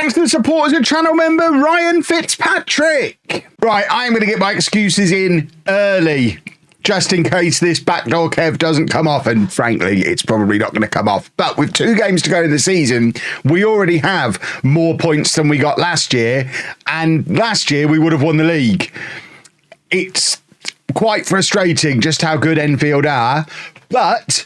thanks to the support as a channel member, Ryan Fitzpatrick. Right, I'm going to get my excuses in early, just in case this backdoor Kev doesn't come off, and frankly, it's probably not going to come off. But with 2 games to go in the season, we already have more points than we got last year, and last year we would have won the league. It's quite frustrating just how good Enfield are, but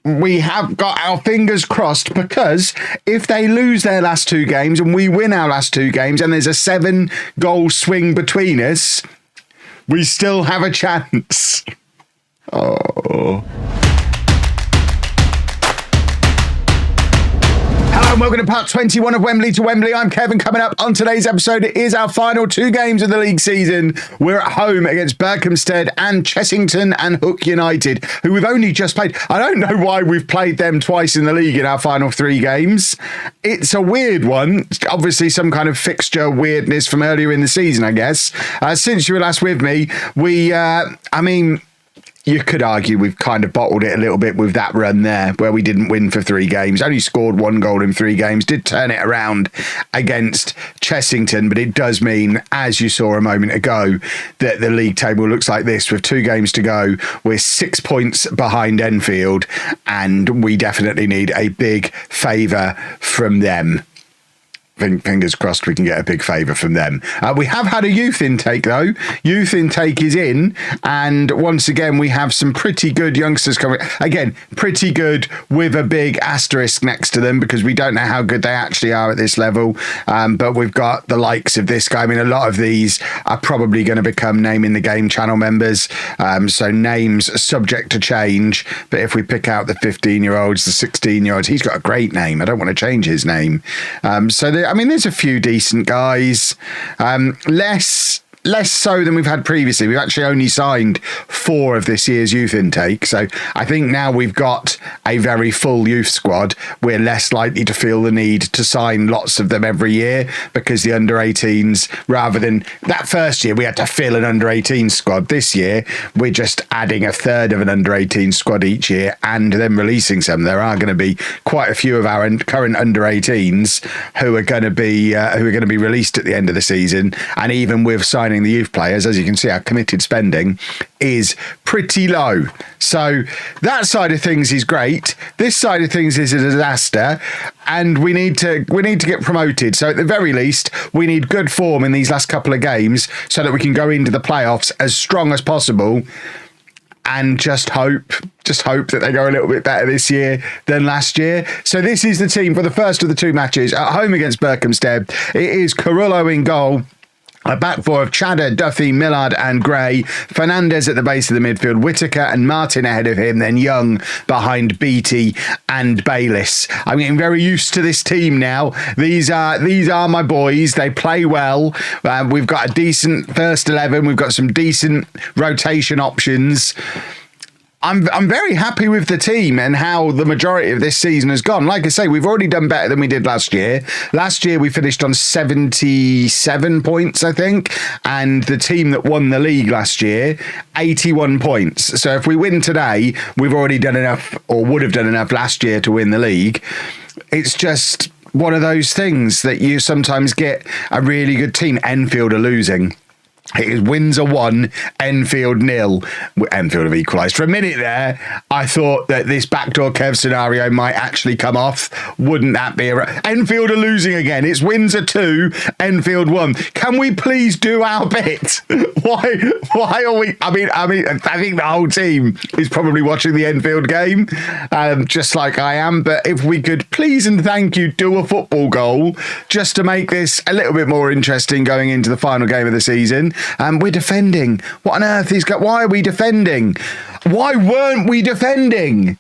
we have got our fingers crossed, because if they lose their last 2 games and we win our last 2 games and there's a 7-goal swing between us, we still have a chance. Oh. Hello and welcome to part 21 of Wembley to Wembley. I'm Kevin. Coming up on today's episode, it is our final 2 games of the league season. We're at home against Berkhamsted and Chessington and Hook United, who we've only just played. I don't know why we've played them twice in the league in our final 3 games. It's a weird one. Obviously some kind of fixture weirdness from earlier in the season, I guess. Since you were last with me, you could argue we've kind of bottled it a little bit with that run there where we didn't win for 3 games, only scored 1 goal in 3 games, did turn it around against Chessington, but it does mean, as you saw a moment ago, that the league table looks like this with 2 games to go. We're 6 points behind Enfield, and we definitely need a big favour from them. Fingers crossed we can get a big favour from them. We have had a youth intake, though. Youth intake is in, and once again, we have some pretty good youngsters coming. Again, pretty good with a big asterisk next to them, because we don't know how good they actually are at this level. But we've got the likes of this guy. I mean, a lot of these are probably going to become Name in the Game channel members. So names subject to change. But if we pick out the 15-year-olds, the 16-year-olds, he's got a great name. I don't want to change his name. There's a few decent guys. Less so than we've had previously. We've actually only signed 4 of this year's youth intake. So I think now we've got a very full youth squad, we're less likely to feel the need to sign lots of them every year, because the under-18s, rather than that first year we had to fill an under-18 squad, this year we're just adding a third of an under-18 squad each year and then releasing some. There are going to be quite a few of our current under-18s who are going to be released at the end of the season, and even with signing the youth players, as you can see, our committed spending is pretty low. So that side of things is great. This side of things is a disaster, and we need to get promoted. So at the very least, we need good form in these last couple of games so that we can go into the playoffs as strong as possible, and just hope that they go a little bit better this year than last year. So this is the team for the first of the 2 matches at home against Berkhamsted. It is Carullo in goal. A back 4 of Chadder, Duffy, Millard and Gray. Fernandez at the base of the midfield. Whitaker and Martin ahead of him. Then Young behind Beattie and Bayliss. I'm getting very used to this team now. These are my boys. They play well. We've got a decent first 11. We've got some decent rotation options. I'm very happy with the team and how the majority of this season has gone. Like I say, we've already done better than we did last year. Last year, we finished on 77 points, I think. And the team that won the league last year, 81 points. So if we win today, we've already done enough, or would have done enough last year to win the league. It's just one of those things that you sometimes get a really good team. Enfield are losing. Wins are 1, Enfield 0. Enfield have equalised. For a minute there, I thought that this backdoor Kev scenario might actually come off. Wouldn't that be Enfield are losing again. It's wins are 2, Enfield 1. Can we please do our bit? Why are we? I think the whole team is probably watching the Enfield game, just like I am. But if we could please and thank you do a football goal just to make this a little bit more interesting going into the final game of the season. We're defending. What on earth is going? Why are we defending? Why weren't we defending?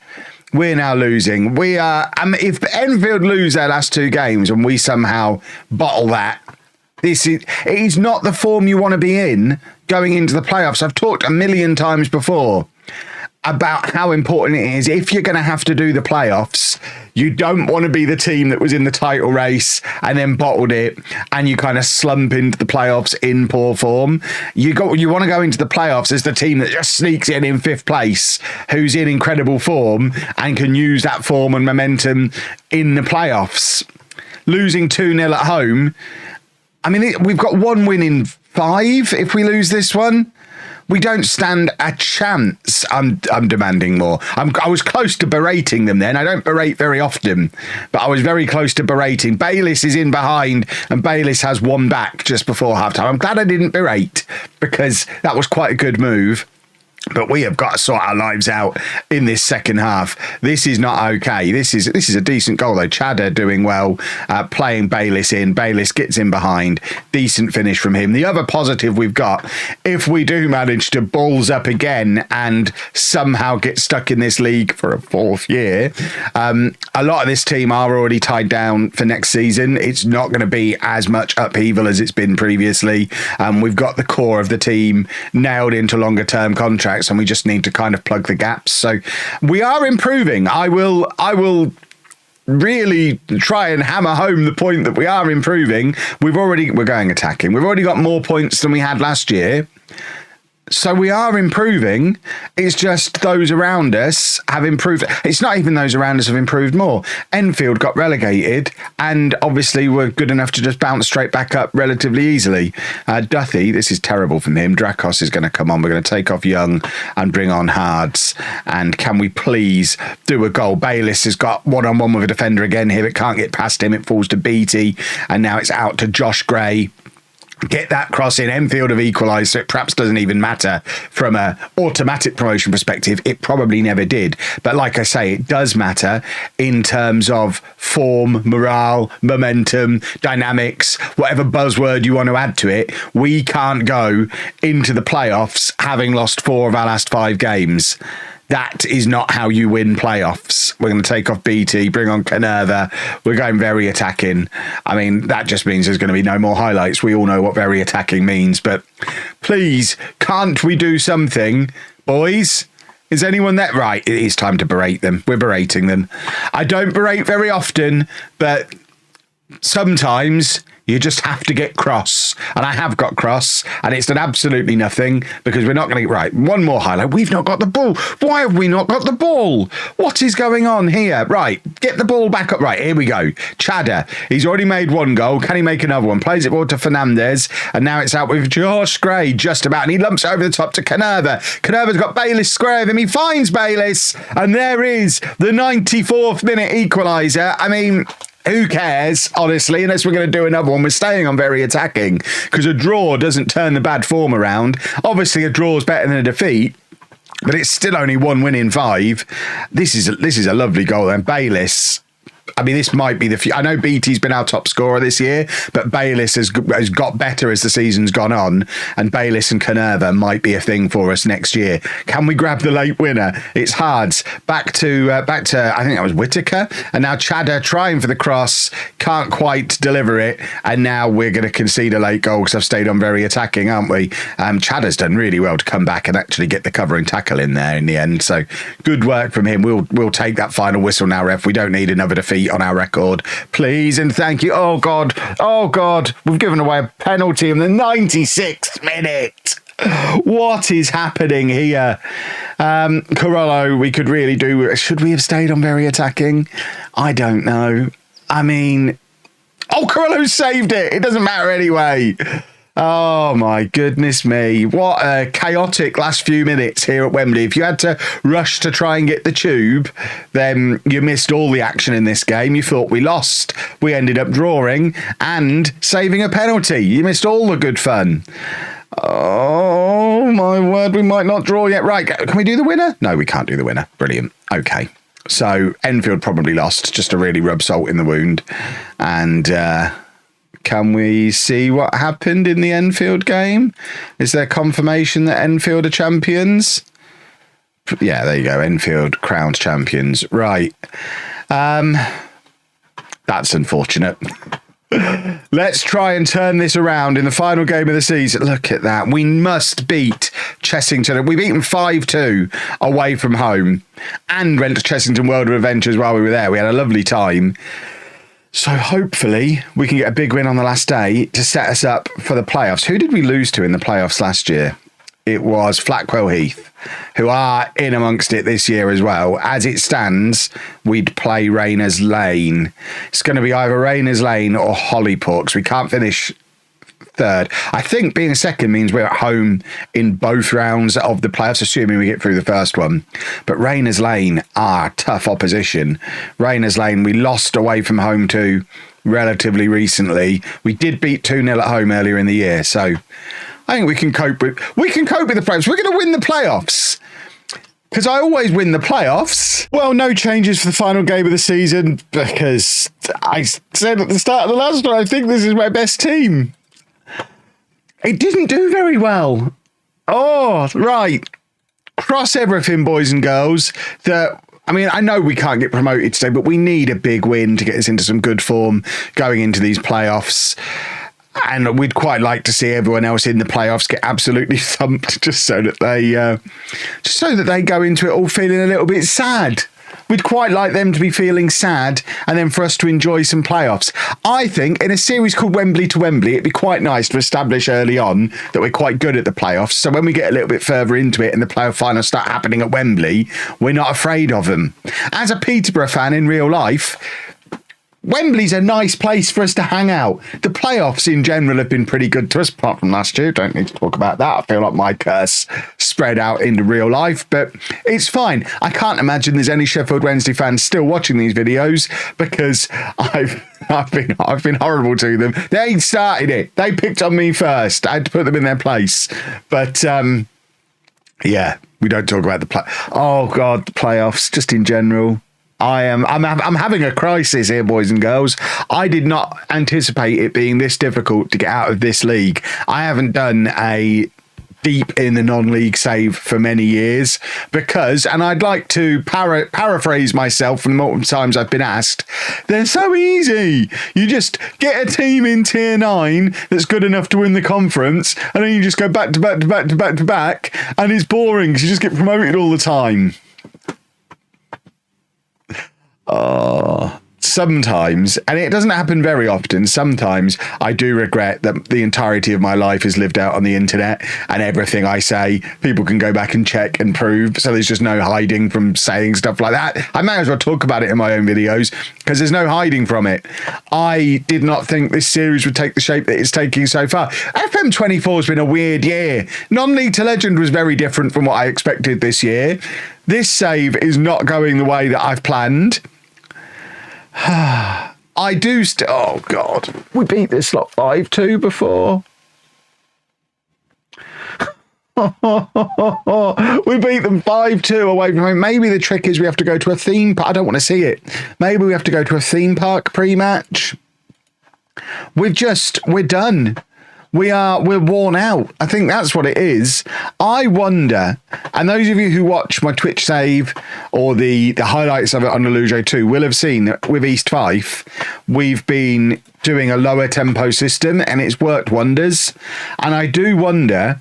We're now losing. We are. If Enfield lose their last 2 games and we somehow bottle that, it is not the form you want to be in going into the playoffs. I've talked a million times before about how important it is. If you're going to have to do the playoffs, you don't want to be the team that was in the title race and then bottled it and you kind of slump into the playoffs in poor form. You want to go into the playoffs as the team that just sneaks in 5th place, who's in incredible form and can use that form and momentum in the playoffs. losing 2-0 at home. I mean, we've got 1 win in 5 if we lose this one. We don't stand a chance. I'm demanding more. I was close to berating them then. I don't berate very often, but I was very close to berating. Bayliss is in behind, and Bayliss has one back just before halftime. I'm glad I didn't berate, because that was quite a good move. But we have got to sort our lives out in this second half. This is not okay. This is a decent goal, though. Chadder doing well, playing Bayliss in. Bayliss gets in behind. Decent finish from him. The other positive we've got, if we do manage to balls up again and somehow get stuck in this league for a 4th year, a lot of this team are already tied down for next season. It's not going to be as much upheaval as it's been previously. We've got the core of the team nailed into longer term contracts, and we just need to kind of plug the gaps. So we are improving. I will really try and hammer home the point that we are improving. We're going attacking. We've already got more points than we had last year. So we are improving. It's just those around us have improved. It's not even those around us have improved more. Enfield got relegated and obviously were good enough to just bounce straight back up relatively easily. Duthie, this is terrible from him. Drakos is going to come on. We're going to take off Young and bring on Hards. And can we please do a goal? Bayliss has got one-on-one with a defender again here. It can't get past him. It falls to Beattie. And now it's out to Josh Gray. Get that cross in. Enfield have equalised, so it perhaps doesn't even matter from an automatic promotion perspective. It probably never did. But like I say, it does matter in terms of form, morale, momentum, dynamics, whatever buzzword you want to add to it. We can't go into the playoffs having lost 4 of our last 5 games. That is not how you win playoffs. We're going to take off BT, bring on Canerva. We're going very attacking. I mean, that just means there's going to be no more highlights. We all know what very attacking means. But please, can't we do something, boys? Is anyone that right? It is time to berate them. We're berating them. I don't berate very often, but sometimes you just have to get cross. And I have got cross, and it's done absolutely nothing because we're not going to get right. One more highlight. We've not got the ball. Why have we not got the ball? What is going on here? Right, get the ball back up. Right, here we go. Chadder. He's already made 1 goal. Can he make another one? Plays it forward to Fernandez, and now it's out with Josh Gray just about, and he lumps it over the top to Canerva. Canerva's got Bayliss square of him. He finds Bayliss, and there is the 94th minute equaliser. I mean, who cares, honestly, unless we're going to do another one. We're staying on very attacking because a draw doesn't turn the bad form around. Obviously, a draw is better than a defeat, but it's still only 1 win in 5. This is a lovely goal. And Bayliss, I mean, this might be the... I know BT's been our top scorer this year, but Bayliss has got better as the season's gone on, and Bayliss and Canerva might be a thing for us next year. Can we grab the late winner? It's Hards. Back to I think that was Whittaker, and now Chadder trying for the cross, can't quite deliver it, and now we're going to concede a late goal because I've stayed on very attacking, aren't we? Chadder's done really well to come back and actually get the covering tackle in there in the end, so good work from him. We'll take that final whistle now, ref. We don't need another defeat on our record, please and thank you. Oh god, we've given away a penalty in the 96th minute. What is happening here? Carollo, we could really do. Should we have stayed on very attacking? I don't know. I mean, Carollo saved it. It doesn't matter anyway. Oh my goodness me. What a chaotic last few minutes here at Wembley. If you had to rush to try and get the tube, then you missed all the action in this game. You thought we lost. We ended up drawing and saving a penalty. You missed all the good fun. Oh my word, we might not draw yet. Right, can we do the winner? No, we can't do the winner. Brilliant. Okay. So Enfield probably lost, just to really rub salt in the wound. And can we see what happened in the Enfield game? Is there confirmation that Enfield are champions? Yeah, there you go. Enfield crowned champions. Right. That's unfortunate. Let's try and turn this around in the final game of the season. Look at that. We must beat Chessington. We beat them 5-2 away from home and went to Chessington World of Adventures while we were there. We had a lovely time. So hopefully we can get a big win on the last day to set us up for the playoffs. Who did we lose to in the playoffs last year? it was Flackwell Heath, who are in amongst it this year as well. As it stands, we'd play Rayners Lane. It's going to be either Rayners Lane or Holyport, 'cause we can't finish third. I think being second means we're at home in both rounds of the playoffs, assuming we get through the first one. But Rayners Lane are tough opposition. Rayners Lane, we lost away from home to relatively recently. We did beat 2-0 at home earlier in the year, so I think we can cope with the playoffs. We're going to win the playoffs, because I always win the playoffs. Well, no changes for the final game of the season, because I said at the start of the last one, I think this is my best team. It didn't do very well. Oh, right. Cross everything, boys and girls. I know we can't get promoted today, but we need a big win to get us into some good form going into these playoffs. And we'd quite like to see everyone else in the playoffs get absolutely thumped, just so that they go into it all feeling a little bit sad. We'd quite like them to be feeling sad and then for us to enjoy some playoffs. I think in a series called Wembley to Wembley, it'd be quite nice to establish early on that we're quite good at the playoffs. So when we get a little bit further into it and the playoff finals start happening at Wembley, we're not afraid of them. As a Peterborough fan in real life, Wembley's a nice place for us to hang out. The playoffs in general have been pretty good to us, apart from last year. Don't need to talk about that. I feel like my curse spread out into real life, but it's fine. I can't imagine there's any Sheffield Wednesday fans still watching these videos, because I've been horrible to them. They started it. They picked on me first. I had to put them in their place. But yeah, we don't talk about the playoffs just in general. I'm having a crisis here, boys and girls. I did not anticipate it being this difficult to get out of this league. I haven't done a deep in the non-league save for many years because, and I'd like to paraphrase myself from the multiple times I've been asked, they're so easy. You just get a team in tier 9 that's good enough to win the conference, and then you just go back to back to back to back to back, and it's boring because you just get promoted all the time. Sometimes, and it doesn't happen very often, sometimes I do regret that the entirety of my life is lived out on the internet, and everything I say people can go back and check and prove, so there's just no hiding from saying stuff like that. I may as well talk about it in my own videos because there's no hiding from it. I did not think this series would take the shape that it's taking so far. FM24 has been a weird year. Non-League to Legend was very different from what I expected this year. This save is not going the way that I've planned. I do oh God, we beat this lot 5-2 before. We beat them 5-2 away from home. Maybe the trick is we have to go to a theme park. I don't want to see it. Maybe we have to go to a theme park pre-match. We're done. We're worn out. I think that's what it is. I wonder, and those of you who watch my Twitch save or the highlights of it on LOLLUJO 2 will have seen that with East Fife, we've been doing a lower tempo system and it's worked wonders. And I do wonder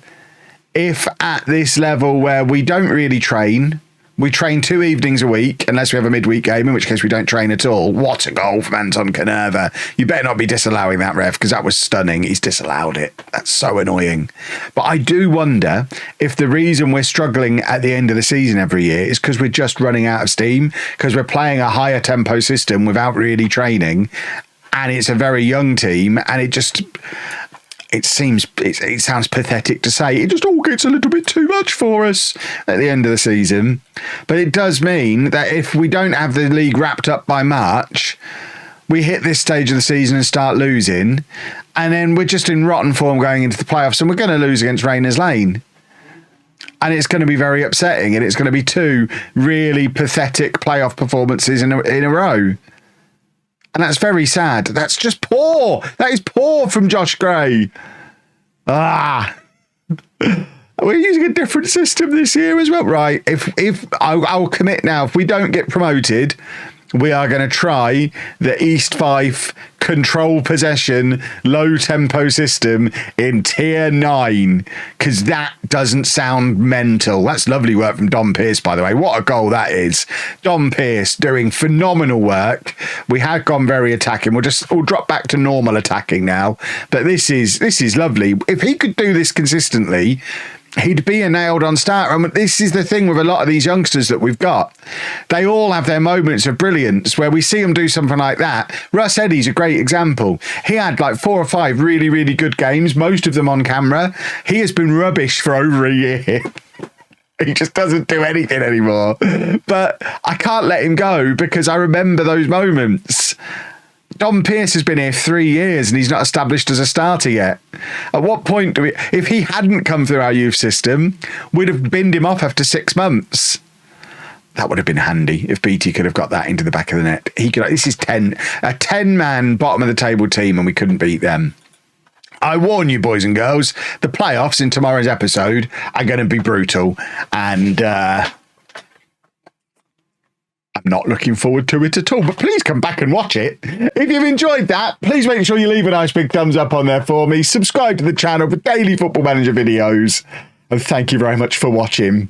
if at this level where we don't really train, we train 2 evenings a week, unless we have a midweek game, in which case we don't train at all. What a goal from Anton Canerva. You better not be disallowing that, ref, because that was stunning. He's disallowed it. That's so annoying. But I do wonder if the reason we're struggling at the end of the season every year is because we're just running out of steam, because we're playing a higher tempo system without really training, and it's a very young team, and it sounds pathetic to say. It just all gets a little bit too much for us at the end of the season. But it does mean that if we don't have the league wrapped up by March, we hit this stage of the season and start losing, and then we're just in rotten form going into the playoffs, and we're going to lose against Rayners Lane. And it's going to be very upsetting, and it's going to be 2 really pathetic playoff performances in a row. And that's very sad. That's just poor. That is poor from Josh Gray. We're using a different system this year as well. Right. If I'll commit now, if we don't get promoted, we are going to try the East Fife control possession, low tempo system in tier 9, because that doesn't sound mental. That's lovely work from Dom Pearce, by the way. What a goal that is. Dom Pearce doing phenomenal work. We had gone very attacking. We'll drop back to normal attacking now. But this is lovely. If he could do this consistently, he'd be a nailed-on starter. And this is the thing with a lot of these youngsters that we've got. They all have their moments of brilliance where we see them do something like that. Russ Eddy's a great example. He had like 4 or 5 really, really good games, most of them on camera. He has been rubbish for over a year. He just doesn't do anything anymore. But I can't let him go because I remember those moments. Dom Pearce has been here 3 years and he's not established as a starter yet. At what point do we... If he hadn't come through our youth system, we'd have binned him off after 6 months. That would have been handy if BT could have got that into the back of the net. He could. This is a 10-man bottom of the table team and we couldn't beat them. I warn you, boys and girls, the playoffs in tomorrow's episode are going to be brutal. And... I'm not looking forward to it at all, but please come back and watch it. If you've enjoyed that, please make sure you leave a nice big thumbs up on there for me. Subscribe to the channel for daily Football Manager videos. And thank you very much for watching.